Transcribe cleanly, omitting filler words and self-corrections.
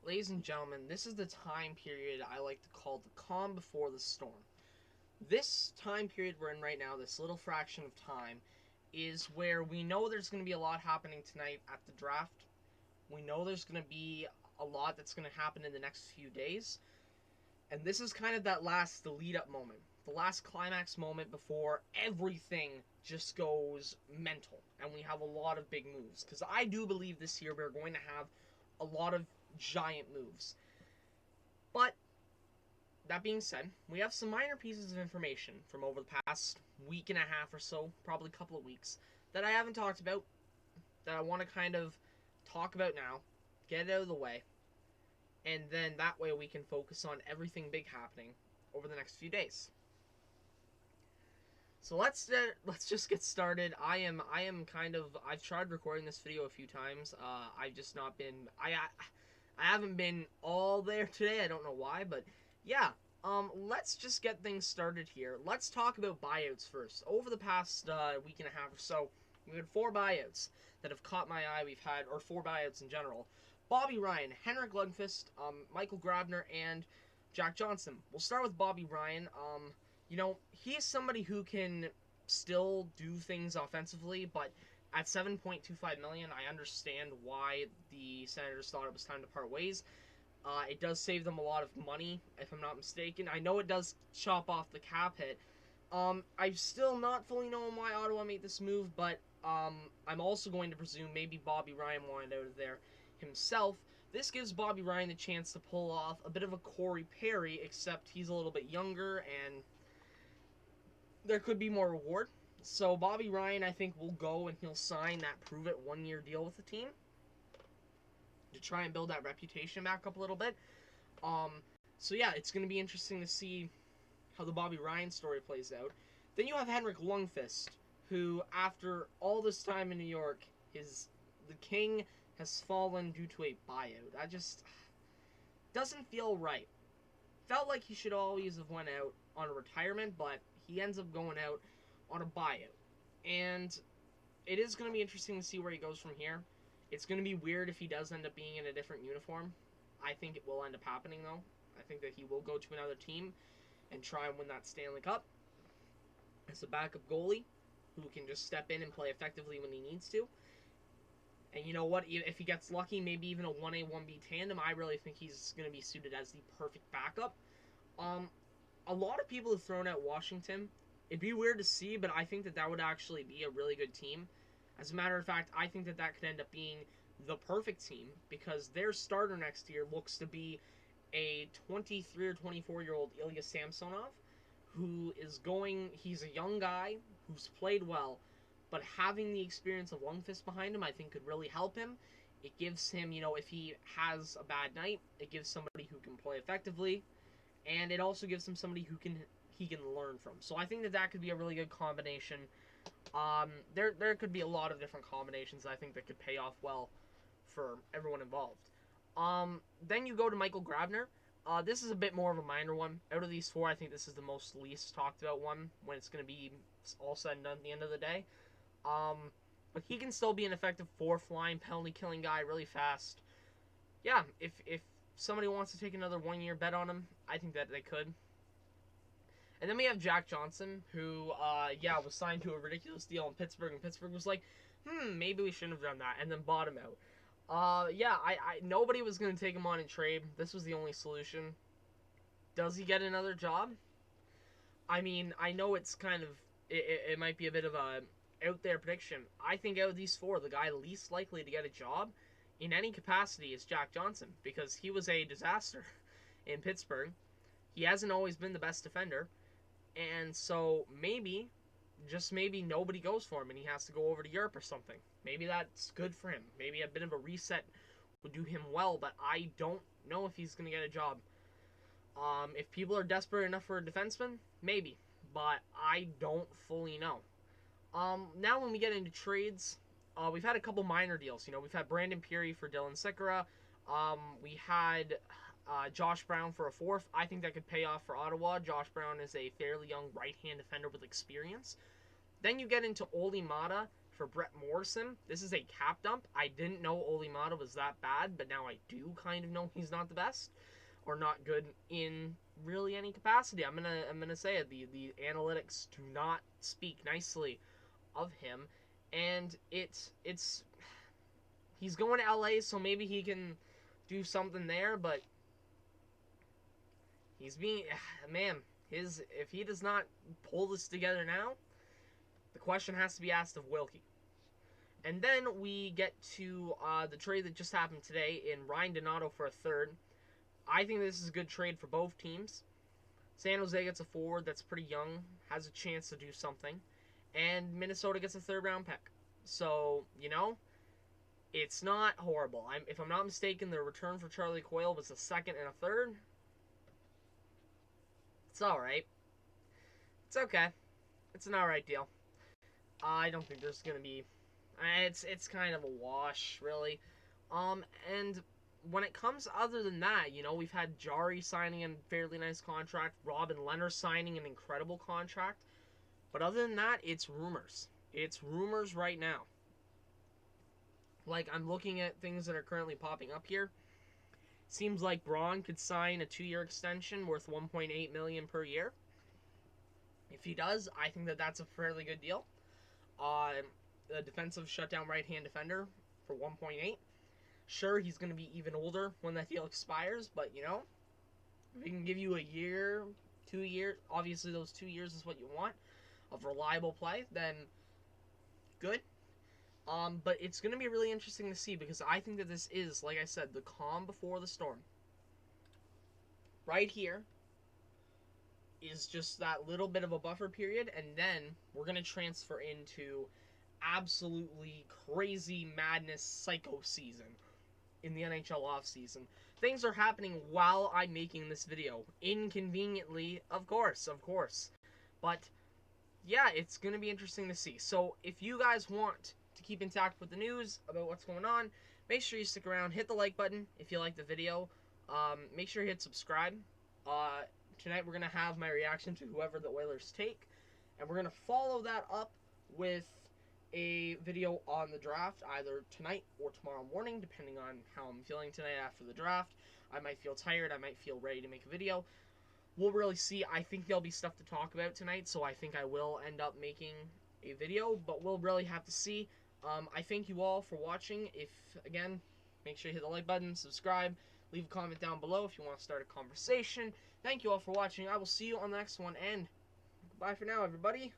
Ladies and gentlemen, this is the time period I like to call the calm before the storm. This time period we're in right now, this little fraction of time, is where we know there's going to be a lot happening tonight at the draft. We know there's going to be a lot that's going to happen in the next few days. And this is kind of the lead up moment, the last climax moment before everything just goes mental and we have a lot of big moves. Because I do believe this year we're going to have a lot of giant moves. But that being said, we have some minor pieces of information from over the past week and a half or so, probably a couple of weeks, that I haven't talked about, that I want to kind of talk about now, get it out of the way, and then that way we can focus on everything big happening over the next few days. So let's just get started. I am kind of I've tried recording this video a few times. I've just not been I haven't been all there today. I don't know why, but yeah. Let's just get things started here. Let's talk about buyouts first. Over the past week and a half or so, we've had four buyouts that have caught my eye. We've had, or four buyouts in general: Bobby Ryan, Henrik Lundqvist, Michael Grabner, and Jack Johnson. We'll start with Bobby Ryan. He's somebody who can still do things offensively, but at 7.25 million, I understand why the Senators thought it was time to part ways. It does save them a lot of money, if I'm not mistaken. I know it does chop off the cap hit. I'm still not fully knowing why Ottawa made this move, but I'm also going to presume maybe Bobby Ryan wanted out of there himself. This gives Bobby Ryan the chance to pull off a bit of a Corey Perry, except he's a little bit younger and there could be more reward. So Bobby Ryan, I think, will go and he'll sign that prove it 1 year deal with the team to try and build that reputation back up a little bit. Um, so yeah, it's going to be interesting to see how the Bobby Ryan story plays out. Then you have Henrik Lundqvist, who, after all this time in New York, the king has fallen due to a buyout. That just doesn't feel right. Felt like he should always have went out on a retirement, but he ends up going out on a buyout. And it is going to be interesting to see where he goes from here. It's going to be weird if he does end up being in a different uniform. I think it will end up happening, though. I think that he will go to another team and try and win that Stanley Cup as a backup goalie who can just step in and play effectively when he needs to. And you know what? If he gets lucky, maybe even a 1A, 1B tandem, I really think he's going to be suited as the perfect backup. Um, a lot of people have thrown out Washington. It'd be weird to see, but I think that that would actually be a really good team. As a matter of fact, I think that that could end up being the perfect team because their starter next year looks to be a 23 or 24-year-old Ilya Samsonov, who is going. He's a young guy who's played well, but having the experience of Lundqvist behind him, I think, could really help him. It gives him, if he has a bad night, it gives somebody who can play effectively, and it also gives him somebody who he can learn from. So I think that that could be a really good combination. There could be a lot of different combinations I think that could pay off well for everyone involved. Then you go to Michael Grabner. This is a bit more of a minor one. Out of these four, I think this is the most least talked about one when it's going to be all said and done at the end of the day. Um, but he can still be an effective fourth line penalty killing guy really fast. Yeah, if somebody wants to take another 1 year bet on him, I think that they could. And then we have Jack Johnson, who, was signed to a ridiculous deal in Pittsburgh, and Pittsburgh was like, maybe we shouldn't have done that, and then bought him out. Nobody was going to take him on in trade. This was the only solution. Does he get another job? I mean, I know it's kind of, it might be a bit of a out there prediction. I think out of these four, the guy least likely to get a job in any capacity is Jack Johnson, because he was a disaster in Pittsburgh. He hasn't always been the best defender. And so maybe, just maybe, nobody goes for him and he has to go over to Europe or something. Maybe that's good for him. Maybe a bit of a reset would do him well, but I don't know if he's going to get a job. If people are desperate enough for a defenseman, maybe, but I don't fully know. Now when we get into trades, we've had a couple minor deals. We've had Brandon Peary for Dylan Sikora. We had Josh Brown for a fourth. I think that could pay off for Ottawa. Josh Brown is a fairly young right-hand defender with experience. Then you get into Olli Mata for Brett Morrison. This is a cap dump. I didn't know Oli Mata was that bad, but now I do kind of know he's not the best or not good in really any capacity. I'm gonna say it. The analytics do not speak nicely of him, and it's he's going to LA, so maybe he can do something there, but he's being man, if he does not pull this together now, the question has to be asked of Wilkie. And then we get to the trade that just happened today in Ryan Donato for a third. I think this is a good trade for both teams. San Jose gets a forward that's pretty young, has a chance to do something, and Minnesota gets a third-round pick. So, it's not horrible. If I'm not mistaken, the return for Charlie Coyle was a second and a third. It's alright. It's okay. It's an alright deal. I don't think there's going to be... It's kind of a wash, really. And when it comes other than that, we've had Jari signing a fairly nice contract, Robin Lehner signing an incredible contract. But other than that, it's rumors. It's rumors right now. Like, I'm looking at things that are currently popping up here. Seems like Braun could sign a 2-year extension worth $1.8 million per year. If he does, I think that that's a fairly good deal. A defensive shutdown right-hand defender for 1.8. Sure, he's going to be even older when that deal expires, but, if he can give you a year, 2 years, obviously those 2 years is what you want, of reliable play, then good. But it's going to be really interesting to see, because I think that this is, like I said, the calm before the storm. Right here is just that little bit of a buffer period, and then we're going to transfer into absolutely crazy madness psycho season in the NHL offseason. Things are happening while I'm making this video. Inconveniently, of course. But, yeah, it's going to be interesting to see. So, if you guys want to keep intact with the news about what's going on, make sure you stick around. Hit the like button if you like the video. Make sure you hit subscribe. Tonight we're going to have my reaction to whoever the Oilers take. And we're going to follow that up with a video on the draft either tonight or tomorrow morning, depending on how I'm feeling tonight after the draft. I might feel tired. I might feel ready to make a video. We'll really see. I think there'll be stuff to talk about tonight, so I think I will end up making a video, but we'll really have to see. I thank you all for watching. Again, make sure you hit the like button, subscribe, leave a comment down below if you want to start a conversation. Thank you all for watching. I will see you on the next one, and goodbye for now, everybody.